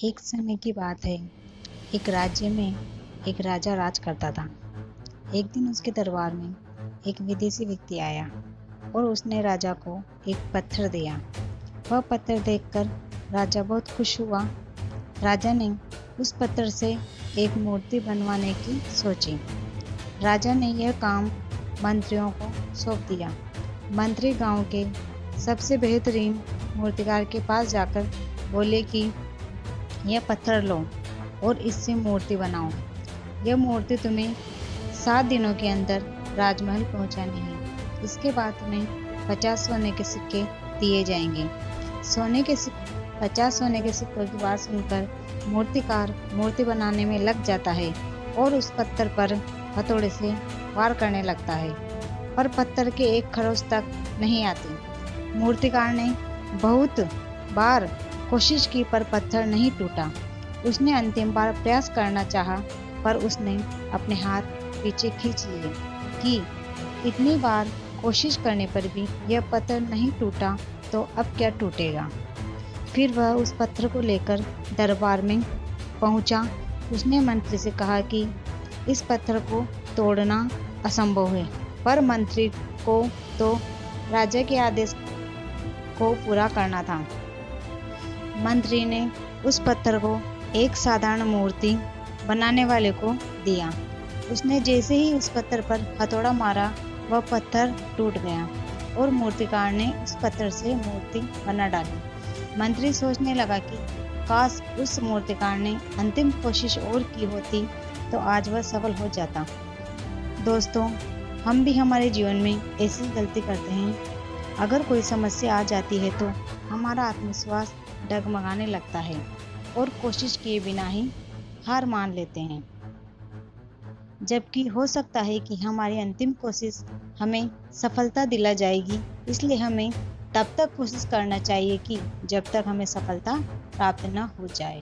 एक समय की बात है। एक राज्य में एक राजा राज करता था। एक दिन उसके दरबार में एक विदेशी व्यक्ति आया और उसने राजा को एक पत्थर दिया। वह पत्थर देखकर राजा बहुत खुश हुआ। राजा ने उस पत्थर से एक मूर्ति बनवाने की सोची। राजा ने यह काम मंत्रियों को सौंप दिया। मंत्री गांव के सबसे बेहतरीन मूर्तिकार के पास जाकर बोले कि यह पत्थर लो और इससे मूर्ति बनाओ। यह मूर्ति तुम्हें 7 दिनों के अंदर राजमहल पहुंचानी है। इसके बाद तुम्हें 50 सोने के सिक्के दिए जाएंगे। 50 सोने के सिक्कों की बात सुनकर मूर्तिकार मूर्ति बनाने में लग जाता है और उस पत्थर पर हथौड़े से वार करने लगता है, पर पत्थर के एक खरोंच तक नहीं आती। मूर्तिकार ने बहुत बार कोशिश की पर पत्थर नहीं टूटा। उसने अंतिम बार प्रयास करना चाहा पर उसने अपने हाथ पीछे खींच लिए कि इतनी बार कोशिश करने पर भी यह पत्थर नहीं टूटा तो अब क्या टूटेगा। फिर वह उस पत्थर को लेकर दरबार में पहुंचा। उसने मंत्री से कहा कि इस पत्थर को तोड़ना असंभव है, पर मंत्री को तो राजा के आदेश को पूरा करना था। मंत्री ने उस पत्थर को एक साधारण मूर्ति बनाने वाले को दिया। उसने जैसे ही उस पत्थर पर हथौड़ा मारा वह पत्थर टूट गया और मूर्तिकार ने उस पत्थर से मूर्ति बना डाली। मंत्री सोचने लगा कि काश उस मूर्तिकार ने अंतिम कोशिश और की होती तो आज वह सफल हो जाता। दोस्तों, हम भी हमारे जीवन में ऐसी गलती करते हैं। अगर कोई समस्या आ जाती है तो हमारा आत्मविश्वास डगमगाने लगता है और कोशिश किए बिना ही हार मान लेते हैं, जबकि हो सकता है कि हमारी अंतिम कोशिश हमें सफलता दिला जाएगी। इसलिए हमें तब तक कोशिश करना चाहिए कि जब तक हमें सफलता प्राप्त न हो जाए।